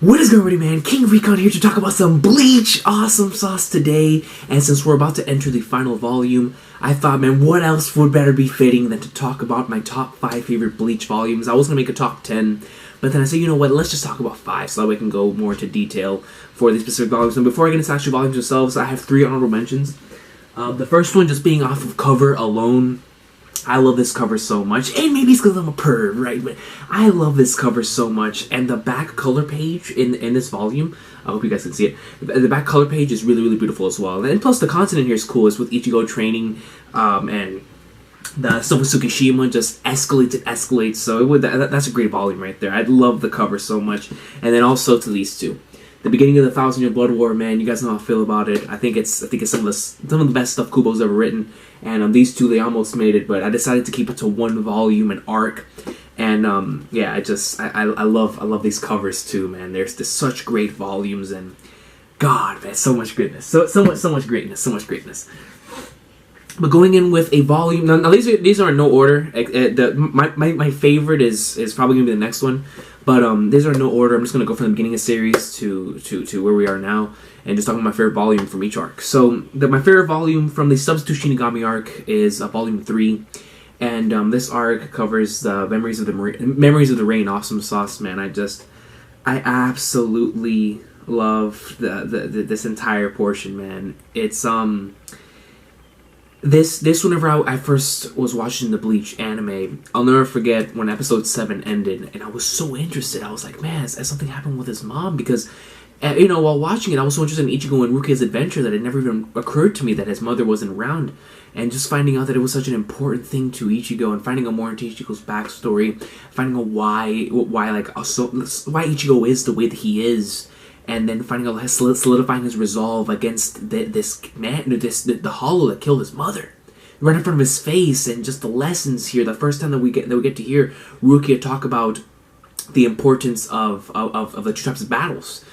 What is going on, man? King Recon here to talk about some Bleach awesome sauce today. And since we're about to enter the final volume, I thought, man, what else would better be fitting than to talk about my top 5 favorite Bleach volumes. I was going to make a top 10, but then I said, you know what, let's just talk about 5 so that we can go more into detail for these specific volumes. And before I get into actual volumes themselves, I have 3 honorable mentions. The first one just being off of cover alone. I love this cover so much, and maybe it's because I'm a perv, right? But I love this cover so much, and the back color page in this volume, I hope you guys can see it, the back color page is really, really beautiful as well. And plus the content in here is cool. It's with Ichigo training, and the stuff with Tsukishima just escalates, so that's a great volume right there. I love the cover so much, and then also to these two. The beginning of the 1,000-Year Blood War, man, you guys know how I feel about it. I think it's some of the best stuff Kubo's ever written, and these two, they almost made it, but I decided to keep it to one volume, an arc, and yeah, I love these covers too, man. There's such great volumes, and God, man, so much goodness, so much greatness. But going in with a volume, now these are in no order. My favorite is probably gonna be the next one. But these are in no order. I'm just going to go from the beginning of the series to where we are now, and just talk about my favorite volume from each arc. So my favorite volume from the Substitute Shinigami arc is volume 3, and this arc covers the Memories of the Rain awesome sauce, man. I absolutely love this entire portion, man. It's This whenever I first was watching the Bleach anime, I'll never forget when episode 7 ended, and I was so interested. I was like, man, has something happened with his mom? Because, while watching it, I was so interested in Ichigo and Rukia's adventure that it never even occurred to me that his mother wasn't around. And just finding out that it was such an important thing to Ichigo, and finding out more into Ichigo's backstory, finding out why Ichigo is the way that he is. And then finding out, solidifying his resolve against this man, the hollow that killed his mother, right in front of his face, and just the lessons here. The first time that we get to hear Rukia talk about the importance of the two types of battles,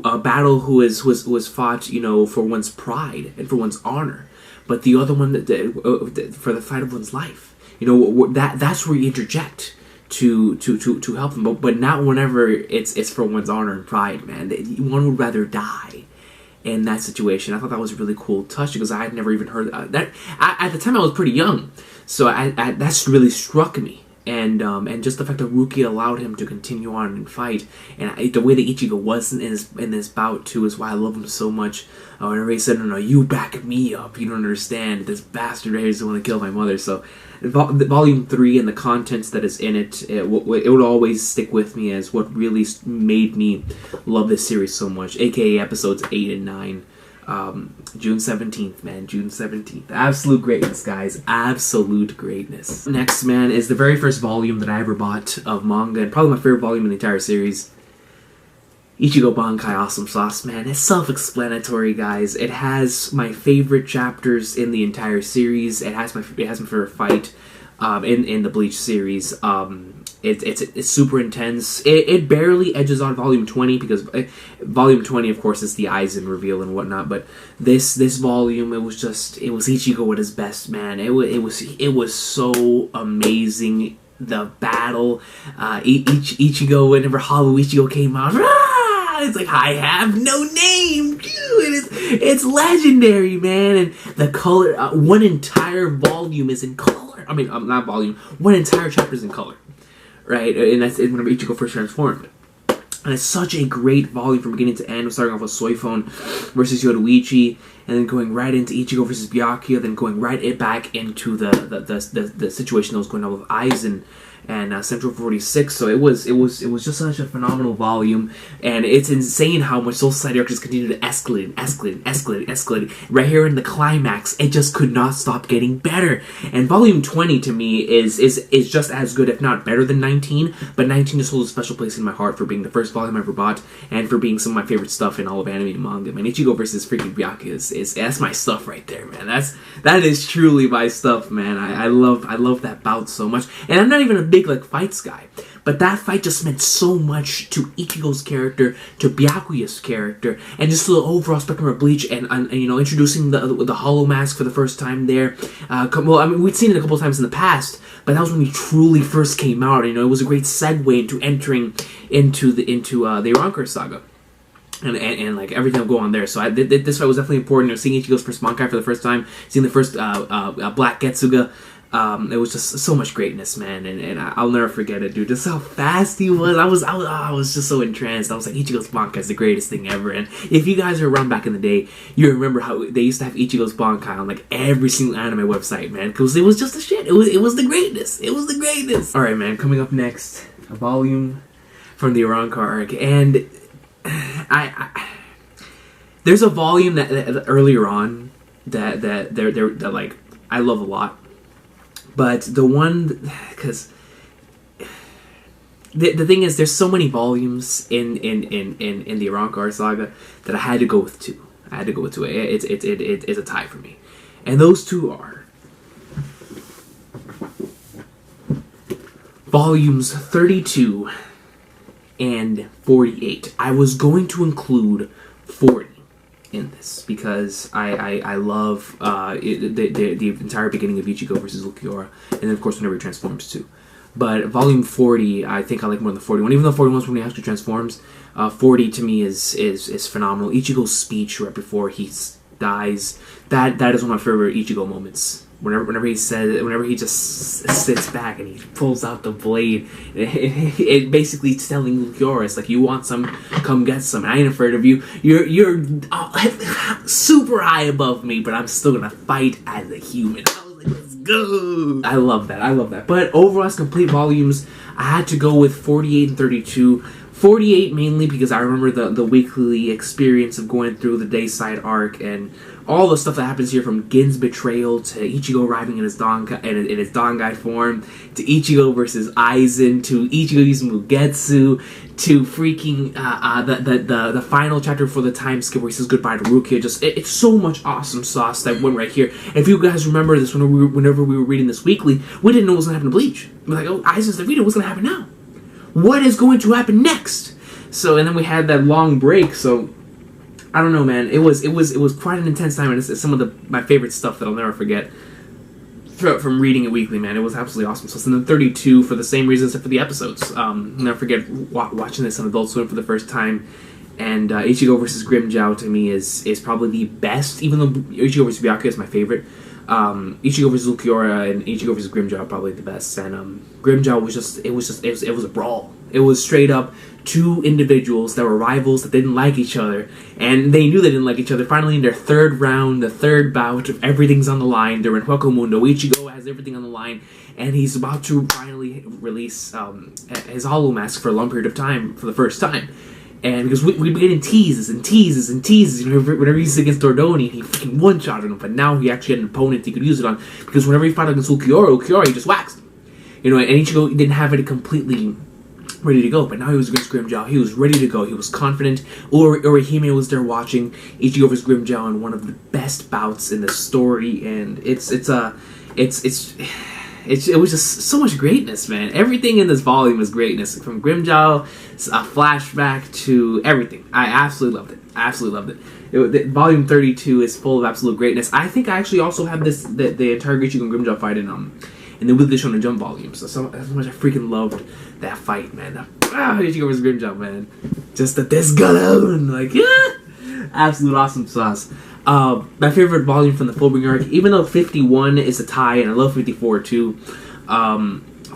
a battle who was fought, for one's pride and for one's honor, but the other one for the fight of one's life. That's where you interject to help them, but not whenever it's for one's honor and pride, man. One would rather die in that situation. I thought that was a really cool touch, because I had never even heard that. At the time, I was pretty young, so that's really struck me. And just the fact that Rukia allowed him to continue on and fight, and the way that Ichigo was in this bout too, is why I love him so much. Whenever he said, "No, you back me up. You don't understand. This bastard right here is the one that killed my mother." So, Volume 3 and the contents that is in it, it would always stick with me as what really made me love this series so much. AKA episodes 8 and 9. June 17th, man. June 17th. Absolute greatness, guys. Absolute greatness. Next, man, is the very first volume that I ever bought of manga, and probably my favorite volume in the entire series. Ichigo Bankai awesome sauce, man. It's self-explanatory, guys. It has my favorite chapters in the entire series. It has my favorite fight in the Bleach series. It's super intense. It barely edges on Volume 20, because Volume 20, of course, is the Aizen reveal and whatnot. But this volume, it was Ichigo at his best, man. It was so amazing. The battle, Ichigo, whenever Hollow Ichigo came out, it's like, I have no name, dude. It's legendary, man. And the color, one entire volume is in color. I mean, not volume. One entire chapter is in color, right? And that's whenever Ichigo first transformed. And it's such a great volume from beginning to end, starting off with Soifon versus Yoruichi, and then going right into Ichigo versus Byakuya, then going right back into the situation that was going on with Aizen and Central 46. So it was just such a phenomenal volume, and it's insane how much Soul Society arcs just continue to escalate. Right here in the climax, it just could not stop getting better. And Volume 20 to me is just as good, if not better, than 19. But 19 just holds a special place in my heart for being the first volume I ever bought, and for being some of my favorite stuff in all of anime and manga. Man, Ichigo versus freaking Byakuya that's my stuff right there, man. That is truly my stuff, man. I love that bout so much, and I'm not even a big like fights guy, but that fight just meant so much to Ichigo's character, to Byakuya's character, and just the overall spectrum of Bleach, and you know, introducing the Hollow Mask for the first time there. Well, I mean, we'd seen it a couple of times in the past, but that was when he truly first came out. You know, it was a great segue into entering into the Arrancar saga. And like everything will go on there. So this fight was definitely important. You know, seeing Ichigo's first Bankai for the first time, seeing the first Black Getsuga, it was just so much greatness, man. And I'll never forget it, dude. Just how fast he was. I was just so entranced. I was like, Ichigo's Bankai is the greatest thing ever. And if you guys are around back in the day, you remember how they used to have Ichigo's Bankai on like every single anime website, man, because it was just the shit. It was the greatness. It was the greatness. All right, man. Coming up next, a volume from the Arrancar arc, and there's a volume that earlier on that like I love a lot, but the one, because the thing is, there's so many volumes in the Arrancar saga that I had to go with two. It's a tie for me, and those two are volumes 32 and 48. I was going to include 40 in this because I love the entire beginning of Ichigo versus Ulquiorra, and then of course whenever he transforms too. But volume 40, I think I like more than 41. Even though 41 is when he actually transforms, 40 to me is phenomenal. Ichigo's speech right before he dies, that is one of my favorite Ichigo moments. Whenever he just sits back and he pulls out the blade, it basically telling Ulquiorra, it's like, you want some, come get some. I ain't afraid of you. You're super high above me, but I'm still gonna fight as a human. I was like, let's go. I love that. But overall, as complete volumes, I had to go with 48 and 32. 48 mainly because I remember the weekly experience of going through the Dayside arc and all the stuff that happens here, from Gin's betrayal to Ichigo arriving in his Dangai form, to Ichigo versus Aizen, to Ichigo using Mugetsu, to freaking the final chapter for the time skip where he says goodbye to Rukia. Just it's so much awesome sauce that went right here. And if you guys remember this, whenever we were reading this weekly, we didn't know what was going to happen to Bleach. We were like, oh, Aizen's defeated. What's going to happen now? What is going to happen next? So, and then we had that long break. So, I don't know, man. It was quite an intense time, and it's some of my favorite stuff that I'll never forget from reading it weekly, man. It was absolutely awesome. So it's in the 32 for the same reasons except for the episodes. I'll never forget watching this on Adult Swim for the first time. And Ichigo versus Grimmjow to me is probably the best, even though Ichigo versus Byakuya is my favorite. Ichigo versus Ulquiorra and Ichigo versus Grimmjow are probably the best. And Grimmjow was a brawl. It was straight up two individuals that were rivals that didn't like each other, and they knew they didn't like each other. Finally, in their third round, the third bout, everything's on the line. They're in Hueco Mundo. Ichigo has everything on the line, and he's about to finally release his Hollow Mask for a long period of time for the first time. And because we've been getting teases, you know, whenever he's against Dordoni, he freaking one-shotted him, but now he actually had an opponent he could use it on, because whenever he fought against Ulquiorra, he just waxed. You know, and Ichigo didn't have it completely ready to go, but now he was against Grimmjow. He was ready to go. He was confident. Orihime was there watching Ichigo versus Grimmjow in one of the best bouts in the story, and it was just so much greatness, man. Everything in this volume is greatness, from Grimmjow, a flashback to everything. I absolutely loved it. Volume 32 is full of absolute greatness. I think I actually also have the entire Ichigo and Grimmjow fight in the Weekly Shonen Jump volume. So much I freaking loved that fight, man. Ichigo versus Grimmjow, man. Just the Desgalon, like, yeah, absolute awesome sauce. My favorite volume from the Fullbringer arc, even though 51 is a tie, and I love 54 too,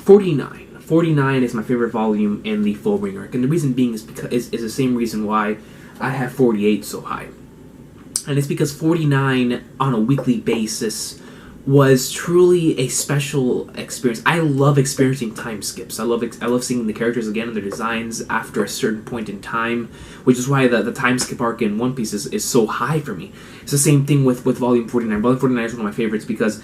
49 is my favorite volume in the Fullbringer arc, and the reason being is the same reason why I have 48 so high, and it's because 49 on a weekly basis was truly a special experience. I love experiencing time skips. I love seeing the characters again and their designs after a certain point in time, which is why the time skip arc in One Piece is so high for me. It's the same thing with Volume 49. Volume 49 is one of my favorites because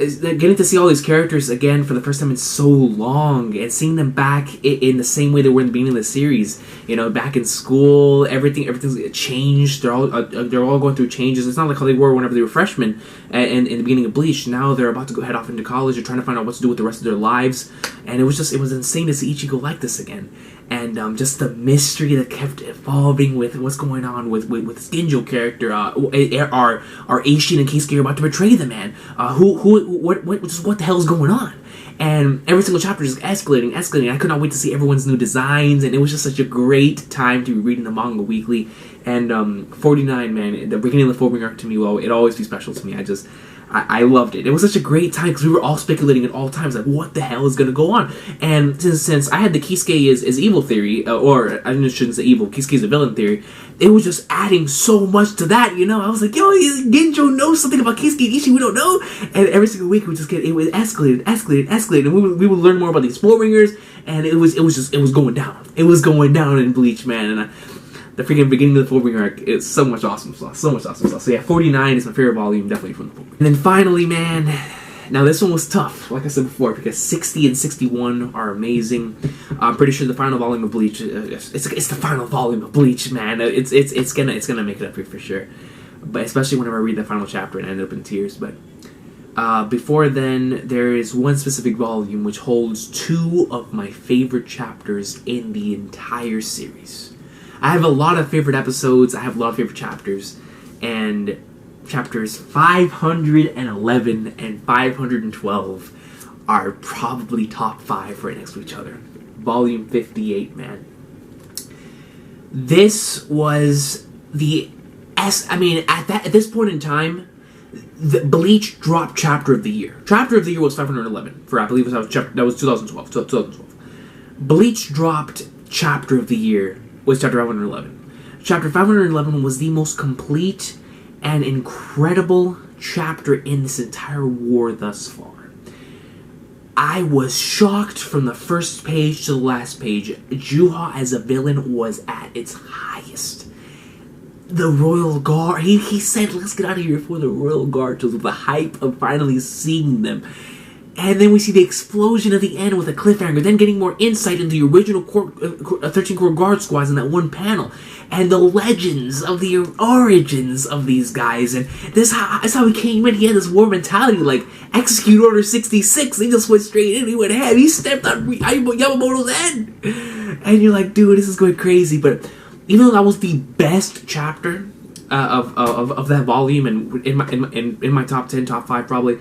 getting to see all these characters again for the first time in so long, and seeing them back in the same way they were in the beginning of the series, you know, back in school, everything's changed. They're all going through changes. It's not like how they were whenever they were freshmen in the beginning of Bleach. Now they're about to head off into college. They're trying to find out what to do with the rest of their lives, And it was insane to see Ichigo like this again. And just the mystery that kept evolving with what's going on with this Ginjo character. Are Aishin and Keisuke are about to betray the man? What the hell is going on? And every single chapter just escalating. I could not wait to see everyone's new designs, and it was just such a great time to be reading the manga weekly. And 49, man, the beginning of the Fullbringer arc to me, well, it always be special to me. I loved it. It was such a great time because we were all speculating at all times, like, what the hell is going to go on? And since I had the Kisuke is evil theory, or I shouldn't say evil, Kisuke is a villain theory, it was just adding so much to that, you know? I was like, yo, Genjo knows something about Kisuke and Ichi we don't know? And every single week it was escalated, and we would learn more about these Fullbringers, and it was going down. It was going down in Bleach, man, and the freaking beginning of the Fullbringer arc is so much awesome stuff. So yeah, 49 is my favorite volume, definitely from the Fullbringer. And then finally, man, now this one was tough, like I said before, because 60 and 61 are amazing. I'm pretty sure the final volume of Bleach, it's the final volume of Bleach, man. It's gonna make it up here for sure. But especially whenever I read the final chapter and I end up in tears. But before then, there is one specific volume which holds 2 of my favorite chapters in the entire series. I have a lot of favorite episodes, I have a lot of favorite chapters, and chapters 511 and 512 are probably top 5 right next to each other. Volume 58, man. This was at this point in time, the Bleach dropped Chapter of the Year. Chapter of the Year was 511, I believe that was 2012. Bleach dropped Chapter of the Year was Chapter 511. Chapter 511 was the most complete and incredible chapter in this entire war thus far. I was shocked from the first page to the last page. Juha as a villain was at its highest. The Royal Guard, he said, let's get out of here before the Royal Guard, just with the hype of finally seeing them. And then we see the explosion at the end with a cliffhanger, then getting more insight into the original 13 Core Guard squads in that one panel, and the legends of the origins of these guys, and that's how he came in. He had this war mentality, like, execute Order 66, he just went straight in, he went ahead, he stepped on Yamamoto's head, and you're like, dude, this is going crazy. But even though that was the best chapter of that volume, and in my top 10, top 5 probably,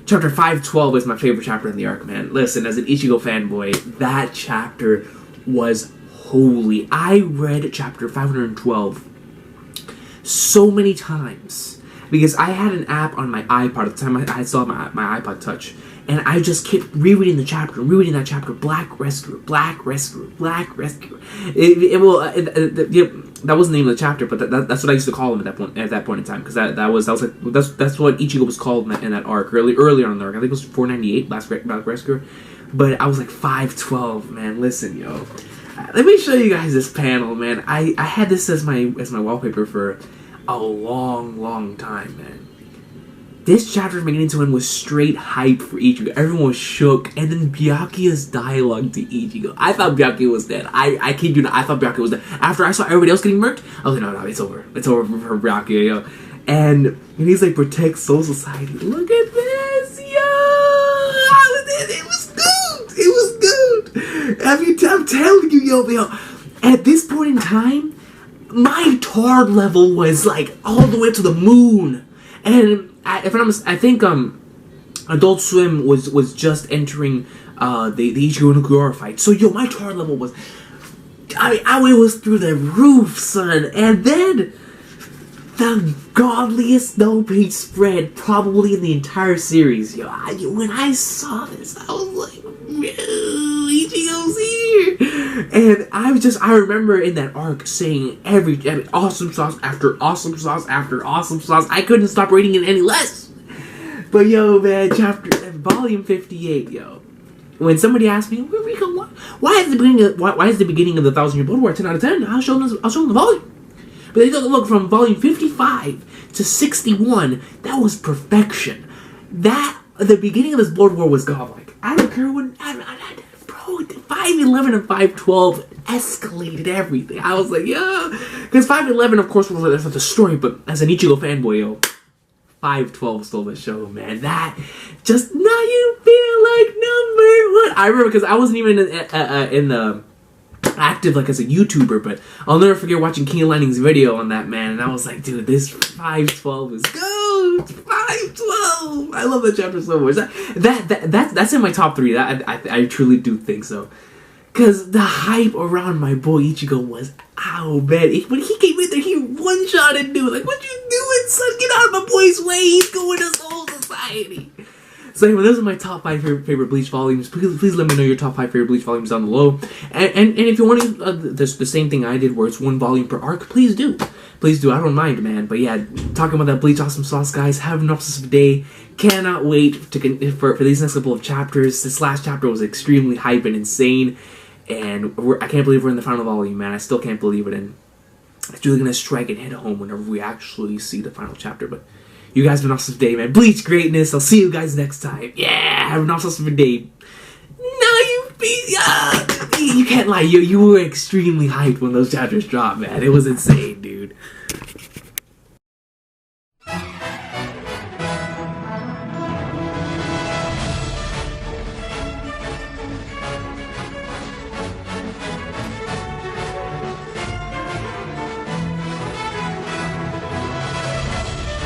Chapter 512 is my favorite chapter in the arc, man. Listen, as an Ichigo fanboy, that chapter was holy. I read chapter 512 so many times because I had an app on my iPod at the time. I still had my iPod Touch, and I just kept rereading that chapter. Black Rescuer. That wasn't the name of the chapter, but that's what I used to call him at that point in time, because that's what Ichigo was called in that arc earlier on in the arc. I think it was 498, Black Rescuer, but I was like 512, man. Listen, yo, let me show you guys this panel, man. I had this as my wallpaper for a long time, man. This chapter from beginning to end was straight hype for Ichigo. Everyone was shook. And then Byakuya's dialogue to Ichigo. I thought Byakuya was dead. I kid you not, I thought Byakuya was dead. After I saw everybody else getting murked, I was like, no, it's over. It's over for Byakuya, yo. And he's like, protect Soul Society. Look at this, yo! It was good! I'm telling you, yo. At this point in time, my Tard level was like all the way up to the moon. And I think Adult Swim was just entering the Ichigo Nukuara fight. So yo, my Tard level was, it was through the roof, son. And then the godliest no-page spread probably in the entire series. Yo, when I saw this, I was like, Ichigo's here. And I remember in that arc saying every awesome sauce after awesome sauce after awesome sauce. I couldn't stop reading it any less. But yo, man, volume 58, yo. When somebody asked me, why is the beginning of the 1,000-Year Blood War 10 out of 10? I'll show them the volume. But they took a look from volume 55 to 61. That was perfection. The beginning of this Blood War was godlike. I don't care what. Bro, 511 and 512 escalated everything. I was like, yeah. Because 511, of course, was the story, but as an Ichigo fanboy, yo, 512 stole the show, man. That just, now you feel like number one. I remember because I wasn't even in the active like as a YouTuber, but I'll never forget watching King Lining's video on that, man, and I was like, dude, this 512 is good. 512. I love that chapter so much. That's in my top 3. I truly do think so. Cause the hype around my boy Ichigo was out, man. When he came in there, he one-shotted dude. Like, what you doing, son? Get out of my boy's way. He's going to Soul Society. So anyway, those are my top 5 favorite Bleach volumes. Please let me know your top 5 favorite Bleach volumes down below. And if you want to, the same thing I did, where it's 1 volume per arc, please do. Please do. I don't mind, man. But yeah, talking about that Bleach Awesome Sauce, guys. Have an awesome day. Cannot wait for these next couple of chapters. This last chapter was extremely hype and insane. And I can't believe we're in the final volume, man. I still can't believe it. And it's really going to strike and hit home whenever we actually see the final chapter. But you guys have an awesome day, man. Bleach greatness. I'll see you guys next time. Yeah, have an awesome day. You can't lie. You were extremely hyped when those chapters dropped, man. It was insane.